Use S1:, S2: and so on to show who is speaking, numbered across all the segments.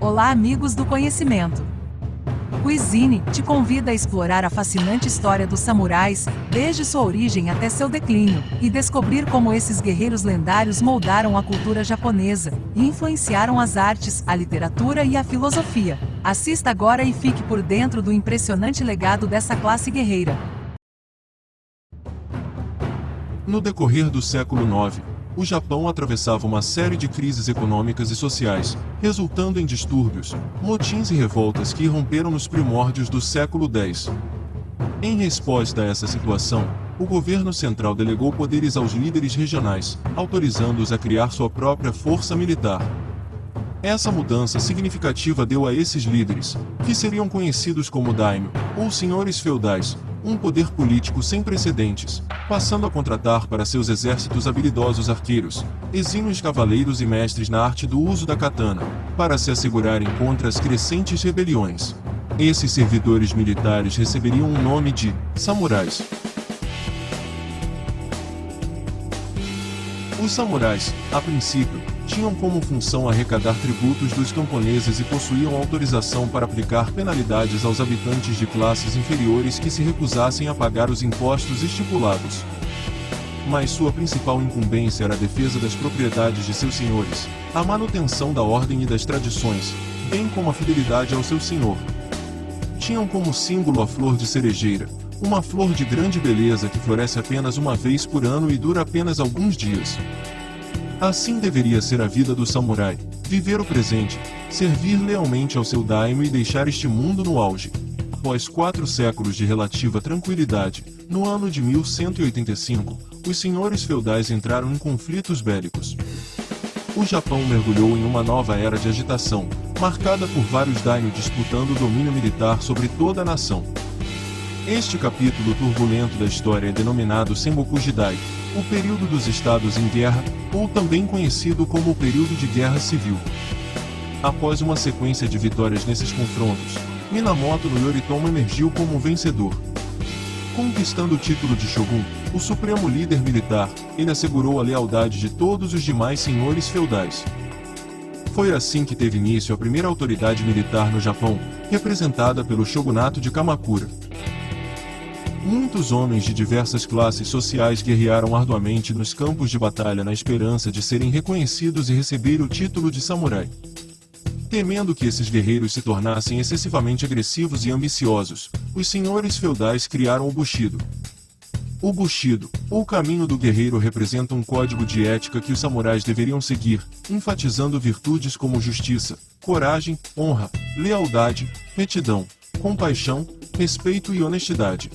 S1: Olá, amigos do conhecimento! Cuisine te convida a explorar a fascinante história dos samurais, desde sua origem até seu declínio, e descobrir como esses guerreiros lendários moldaram a cultura japonesa e influenciaram as artes, a literatura e a filosofia. Assista agora e fique por dentro do impressionante legado dessa classe guerreira.
S2: No decorrer do século IX, o Japão atravessava uma série de crises econômicas e sociais, resultando em distúrbios, motins e revoltas que irromperam nos primórdios do século X. Em resposta a essa situação, o governo central delegou poderes aos líderes regionais, autorizando-os a criar sua própria força militar. Essa mudança significativa deu a esses líderes, que seriam conhecidos como daimyo, ou senhores feudais, um poder político sem precedentes, passando a contratar para seus exércitos habilidosos arqueiros, exímios cavaleiros e mestres na arte do uso da katana, para se assegurarem contra as crescentes rebeliões. Esses servidores militares receberiam o nome de samurais. Os samurais, a princípio, tinham como função arrecadar tributos dos camponeses e possuíam autorização para aplicar penalidades aos habitantes de classes inferiores que se recusassem a pagar os impostos estipulados. Mas sua principal incumbência era a defesa das propriedades de seus senhores, a manutenção da ordem e das tradições, bem como a fidelidade ao seu senhor. Tinham como símbolo a flor de cerejeira, uma flor de grande beleza que floresce apenas uma vez por ano e dura apenas alguns dias. Assim deveria ser a vida do samurai: viver o presente, servir lealmente ao seu daimyo e deixar este mundo no auge. Após 4 séculos de relativa tranquilidade, no ano de 1185, os senhores feudais entraram em conflitos bélicos. O Japão mergulhou em uma nova era de agitação, marcada por vários daimyo disputando o domínio militar sobre toda a nação. Este capítulo turbulento da história é denominado Sengoku Jidai, o período dos estados em guerra, ou também conhecido como o período de guerra civil. Após uma sequência de vitórias nesses confrontos, Minamoto no Yoritomo emergiu como vencedor. Conquistando o título de Shogun, o supremo líder militar, ele assegurou a lealdade de todos os demais senhores feudais. Foi assim que teve início a primeira autoridade militar no Japão, representada pelo Shogunato de Kamakura. Muitos homens de diversas classes sociais guerrearam arduamente nos campos de batalha na esperança de serem reconhecidos e receber o título de samurai. Temendo que esses guerreiros se tornassem excessivamente agressivos e ambiciosos, os senhores feudais criaram o Bushido. O Bushido, ou caminho do guerreiro, representa um código de ética que os samurais deveriam seguir, enfatizando virtudes como justiça, coragem, honra, lealdade, retidão, compaixão, respeito e honestidade.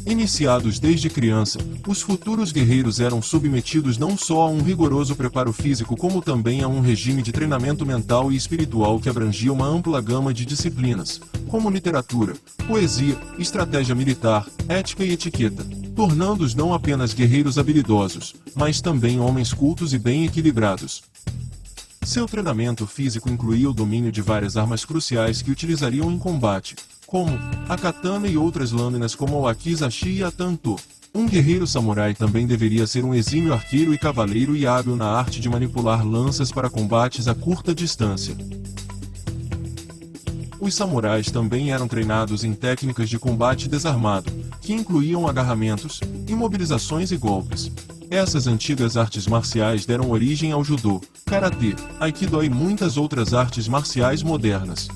S2: Iniciados desde criança, os futuros guerreiros eram submetidos não só a um rigoroso preparo físico como também a um regime de treinamento mental e espiritual que abrangia uma ampla gama de disciplinas, como literatura, poesia, estratégia militar, ética e etiqueta, tornando-os não apenas guerreiros habilidosos, mas também homens cultos e bem equilibrados. Seu treinamento físico incluía o domínio de várias armas cruciais que utilizariam em combate, como a katana e outras lâminas como o wakizashi e a tanto. Um guerreiro samurai também deveria ser um exímio arqueiro e cavaleiro e hábil na arte de manipular lanças para combates a curta distância. Os samurais também eram treinados em técnicas de combate desarmado, que incluíam agarramentos, imobilizações e golpes. Essas antigas artes marciais deram origem ao judô, karatê, aikido e muitas outras artes marciais modernas.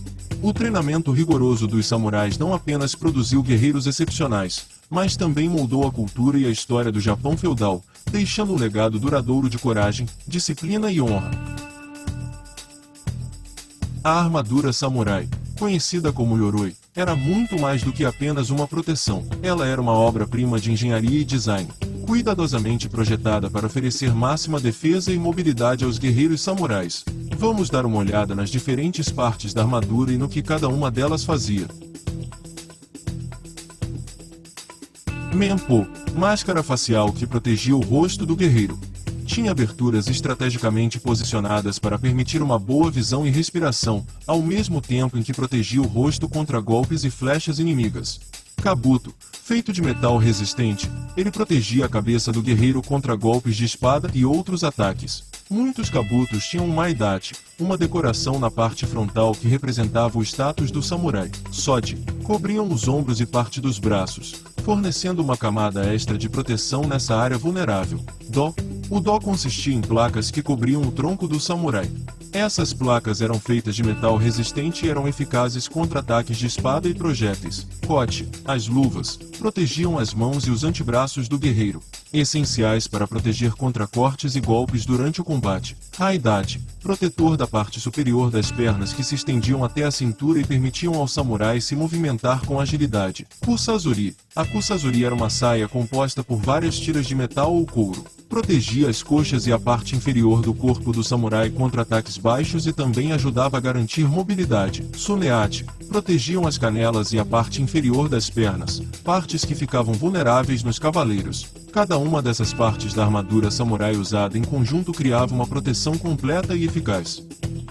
S2: O treinamento rigoroso dos samurais não apenas produziu guerreiros excepcionais, mas também moldou a cultura e a história do Japão feudal, deixando um legado duradouro de coragem, disciplina e honra. A armadura samurai, conhecida como yoroi, era muito mais do que apenas uma proteção. Ela era uma obra-prima de engenharia e design, cuidadosamente projetada para oferecer máxima defesa e mobilidade aos guerreiros samurais. Vamos dar uma olhada nas diferentes partes da armadura e no que cada uma delas fazia. Menpo, máscara facial que protegia o rosto do guerreiro. Tinha aberturas estrategicamente posicionadas para permitir uma boa visão e respiração, ao mesmo tempo em que protegia o rosto contra golpes e flechas inimigas. Kabuto, feito de metal resistente, ele protegia a cabeça do guerreiro contra golpes de espada e outros ataques. Muitos kabutos tinham um maidachi, uma decoração na parte frontal que representava o status do samurai. Sode, cobriam os ombros e parte dos braços, fornecendo uma camada extra de proteção nessa área vulnerável. O do consistia em placas que cobriam o tronco do samurai. Essas placas eram feitas de metal resistente e eram eficazes contra ataques de espada e projéteis. Kote, as luvas, protegiam as mãos e os antebraços do guerreiro, essenciais para proteger contra cortes e golpes durante o combate. Haidachi, protetor da parte superior das pernas que se estendiam até a cintura e permitiam ao samurai se movimentar com agilidade. Kusazuri, a kusazuri era uma saia composta por várias tiras de metal ou couro. Protegia as coxas e a parte inferior do corpo do samurai contra ataques baixos e também ajudava a garantir mobilidade. Suneachi, protegiam as canelas e a parte inferior das pernas, partes que ficavam vulneráveis nos cavaleiros. Cada uma dessas partes da armadura samurai usada em conjunto criava uma proteção completa e eficaz.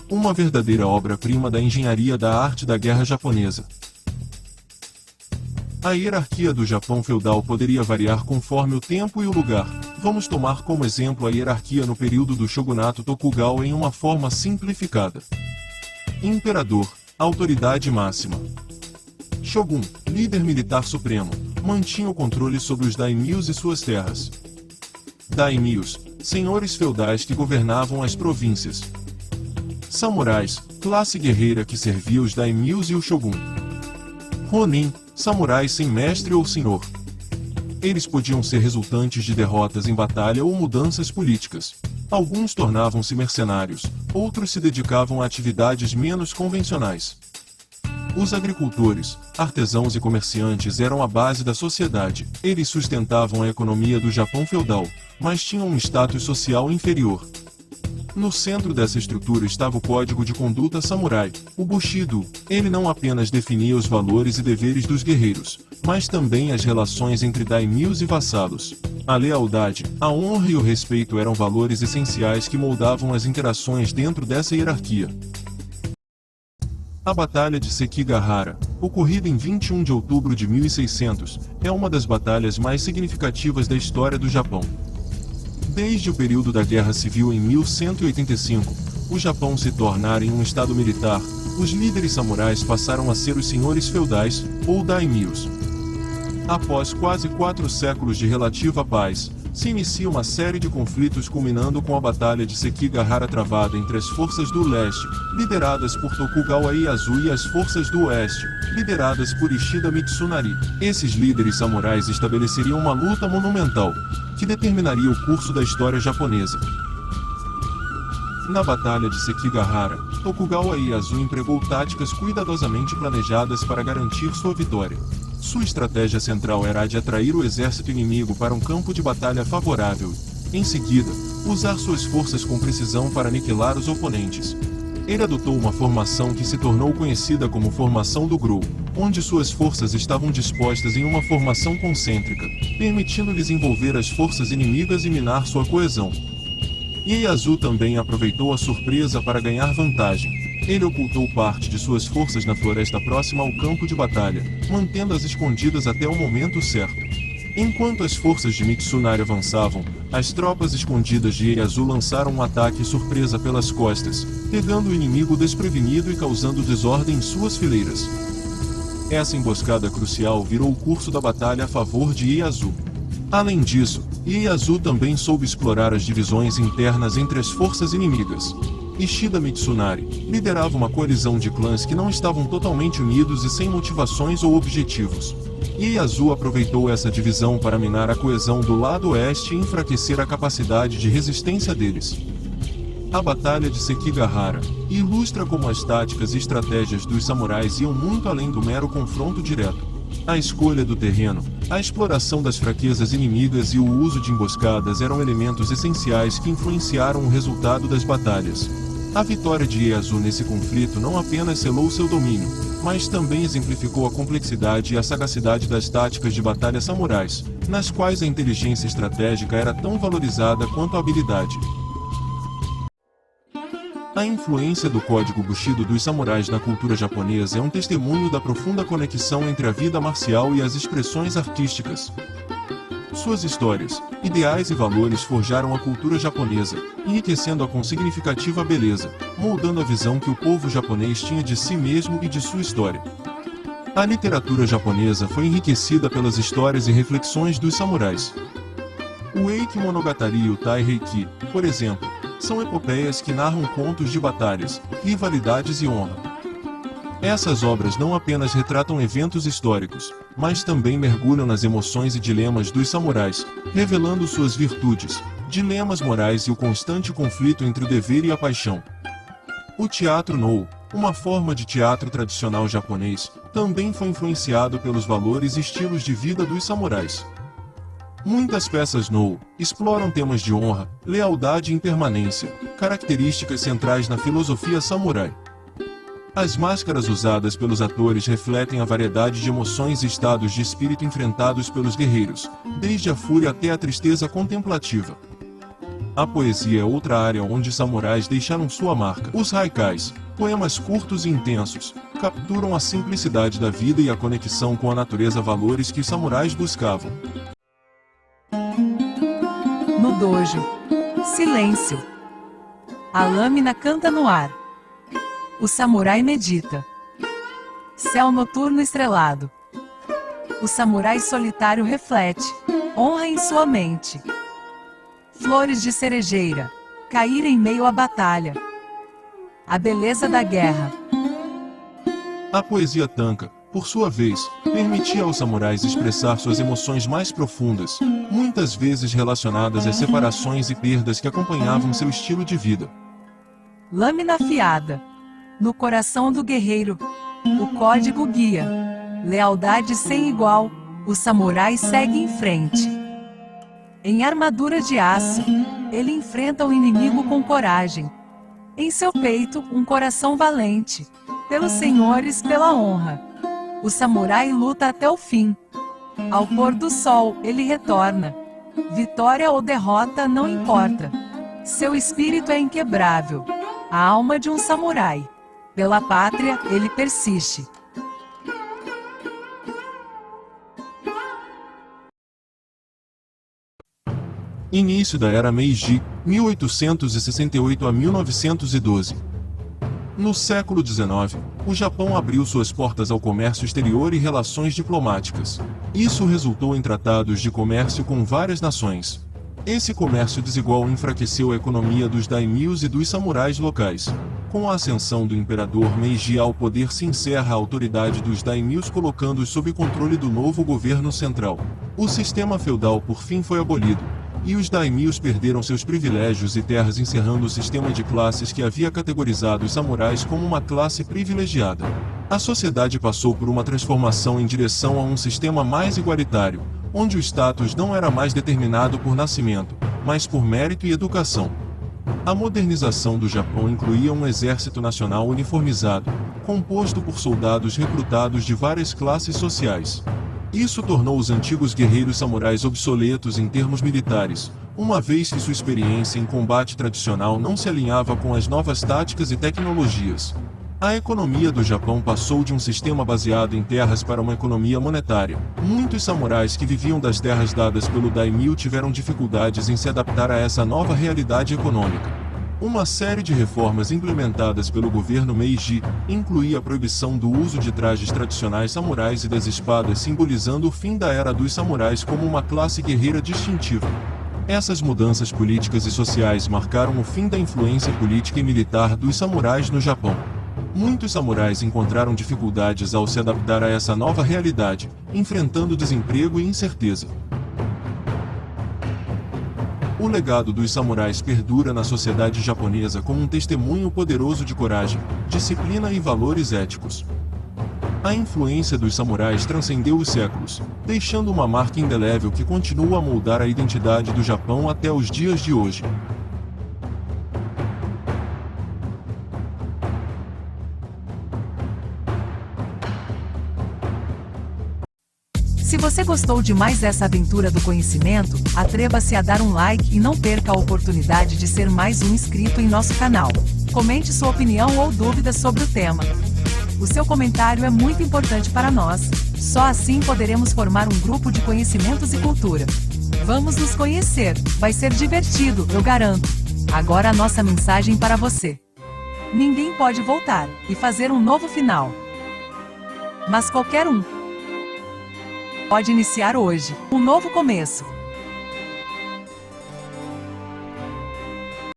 S2: Uma verdadeira obra-prima da engenharia da arte da guerra japonesa. A hierarquia do Japão feudal poderia variar conforme o tempo e o lugar. Vamos tomar como exemplo a hierarquia no período do shogunato Tokugawa em uma forma simplificada. Imperador, autoridade máxima. Shogun, líder militar supremo, mantinha o controle sobre os daimyos e suas terras. Daimyos, senhores feudais que governavam as províncias. Samurais, classe guerreira que servia os daimyos e o shogun. Ronin, samurais sem mestre ou senhor. Eles podiam ser resultantes de derrotas em batalha ou mudanças políticas. Alguns tornavam-se mercenários, outros se dedicavam a atividades menos convencionais. Os agricultores, artesãos e comerciantes eram a base da sociedade. Eles sustentavam a economia do Japão feudal, mas tinham um status social inferior. No centro dessa estrutura estava o Código de Conduta Samurai, o Bushido. Ele não apenas definia os valores e deveres dos guerreiros, mas também as relações entre daimyos e vassalos. A lealdade, a honra e o respeito eram valores essenciais que moldavam as interações dentro dessa hierarquia. A Batalha de Sekigahara, ocorrida em 21 de outubro de 1600, é uma das batalhas mais significativas da história do Japão. Desde o período da Guerra Civil em 1185, o Japão se tornara em um estado militar, os líderes samurais passaram a ser os senhores feudais, ou daimyos. Após quase 4 séculos de relativa paz, se inicia uma série de conflitos culminando com a Batalha de Sekigahara travada entre as forças do leste, lideradas por Tokugawa Ieyasu e as forças do oeste, lideradas por Ishida Mitsunari. Esses líderes samurais estabeleceriam uma luta monumental, que determinaria o curso da história japonesa. Na Batalha de Sekigahara, Tokugawa Ieyasu empregou táticas cuidadosamente planejadas para garantir sua vitória. Sua estratégia central era a de atrair o exército inimigo para um campo de batalha favorável e, em seguida, usar suas forças com precisão para aniquilar os oponentes. Ele adotou uma formação que se tornou conhecida como Formação do Grou, onde suas forças estavam dispostas em uma formação concêntrica, permitindo-lhes envolver as forças inimigas e minar sua coesão. Ieyasu também aproveitou a surpresa para ganhar vantagem. Ele ocultou parte de suas forças na floresta próxima ao campo de batalha, mantendo-as escondidas até o momento certo. Enquanto as forças de Mitsunari avançavam, as tropas escondidas de Ieyasu lançaram um ataque surpresa pelas costas, pegando o inimigo desprevenido e causando desordem em suas fileiras. Essa emboscada crucial virou o curso da batalha a favor de Ieyasu. Além disso, Ieyasu também soube explorar as divisões internas entre as forças inimigas. Ishida Mitsunari liderava uma coalizão de clãs que não estavam totalmente unidos e sem motivações ou objetivos. Ieyasu aproveitou essa divisão para minar a coesão do lado oeste e enfraquecer a capacidade de resistência deles. A Batalha de Sekigahara ilustra como as táticas e estratégias dos samurais iam muito além do mero confronto direto. A escolha do terreno, a exploração das fraquezas inimigas e o uso de emboscadas eram elementos essenciais que influenciaram o resultado das batalhas. A vitória de Ieyasu nesse conflito não apenas selou seu domínio, mas também exemplificou a complexidade e a sagacidade das táticas de batalha samurais, nas quais a inteligência estratégica era tão valorizada quanto a habilidade. A influência do código Bushido dos samurais na cultura japonesa é um testemunho da profunda conexão entre a vida marcial e as expressões artísticas. Suas histórias, ideais e valores forjaram a cultura japonesa, enriquecendo-a com significativa beleza, moldando a visão que o povo japonês tinha de si mesmo e de sua história. A literatura japonesa foi enriquecida pelas histórias e reflexões dos samurais. O Eiki Monogatari e o Taiheiki, por exemplo, são epopeias que narram contos de batalhas, rivalidades e honra. Essas obras não apenas retratam eventos históricos, mas também mergulham nas emoções e dilemas dos samurais, revelando suas virtudes, dilemas morais e o constante conflito entre o dever e a paixão. O teatro Noh, uma forma de teatro tradicional japonês, também foi influenciado pelos valores e estilos de vida dos samurais. Muitas peças Noh exploram temas de honra, lealdade e impermanência, características centrais na filosofia samurai. As máscaras usadas pelos atores refletem a variedade de emoções e estados de espírito enfrentados pelos guerreiros, desde a fúria até a tristeza contemplativa. A poesia é outra área onde samurais deixaram sua marca. Os haikais, poemas curtos e intensos, capturam a simplicidade da vida e a conexão com a natureza, valores que os samurais buscavam.
S1: No dojo. Silêncio. A lâmina canta no ar. O samurai medita. Céu noturno estrelado. O samurai solitário reflete. Honra em sua mente. Flores de cerejeira. Cair em meio à batalha. A beleza da guerra.
S2: A poesia tanka, por sua vez, permitia aos samurais expressar suas emoções mais profundas, muitas vezes relacionadas às separações e perdas que acompanhavam seu estilo de vida.
S1: Lâmina afiada. No coração do guerreiro. O código guia. Lealdade sem igual. O samurai segue em frente. Em armadura de aço, ele enfrenta o inimigo com coragem. Em seu peito, um coração valente. Pelos senhores, pela honra. O samurai luta até o fim. Ao pôr do sol, ele retorna. Vitória ou derrota não importa. Seu espírito é inquebrável. A alma de um samurai. Pela pátria, ele persiste.
S2: Início da Era Meiji, 1868 a 1912. No século XIX, o Japão abriu suas portas ao comércio exterior e relações diplomáticas. Isso resultou em tratados de comércio com várias nações. Esse comércio desigual enfraqueceu a economia dos daimyos e dos samurais locais. Com a ascensão do imperador Meiji ao poder se encerra a autoridade dos daimyos, colocando-os sob controle do novo governo central. O sistema feudal por fim foi abolido, e os daimyos perderam seus privilégios e terras, encerrando o sistema de classes que havia categorizado os samurais como uma classe privilegiada. A sociedade passou por uma transformação em direção a um sistema mais igualitário, onde o status não era mais determinado por nascimento, mas por mérito e educação. A modernização do Japão incluía um exército nacional uniformizado, composto por soldados recrutados de várias classes sociais. Isso tornou os antigos guerreiros samurais obsoletos em termos militares, uma vez que sua experiência em combate tradicional não se alinhava com as novas táticas e tecnologias. A economia do Japão passou de um sistema baseado em terras para uma economia monetária. Muitos samurais que viviam das terras dadas pelo daimyo tiveram dificuldades em se adaptar a essa nova realidade econômica. Uma série de reformas implementadas pelo governo Meiji incluía a proibição do uso de trajes tradicionais samurais e das espadas, simbolizando o fim da era dos samurais como uma classe guerreira distintiva. Essas mudanças políticas e sociais marcaram o fim da influência política e militar dos samurais no Japão. Muitos samurais encontraram dificuldades ao se adaptar a essa nova realidade, enfrentando desemprego e incerteza. O legado dos samurais perdura na sociedade japonesa como um testemunho poderoso de coragem, disciplina e valores éticos. A influência dos samurais transcendeu os séculos, deixando uma marca indelével que continua a moldar a identidade do Japão até os dias de hoje.
S1: Se você gostou de mais essa aventura do conhecimento, atreva-se a dar um like e não perca a oportunidade de ser mais um inscrito em nosso canal. Comente sua opinião ou dúvidas sobre o tema. O seu comentário é muito importante para nós. Só assim poderemos formar um grupo de conhecimentos e cultura. Vamos nos conhecer. Vai ser divertido, eu garanto. Agora a nossa mensagem para você. Ninguém pode voltar e fazer um novo final. Mas qualquer um pode iniciar hoje um novo começo.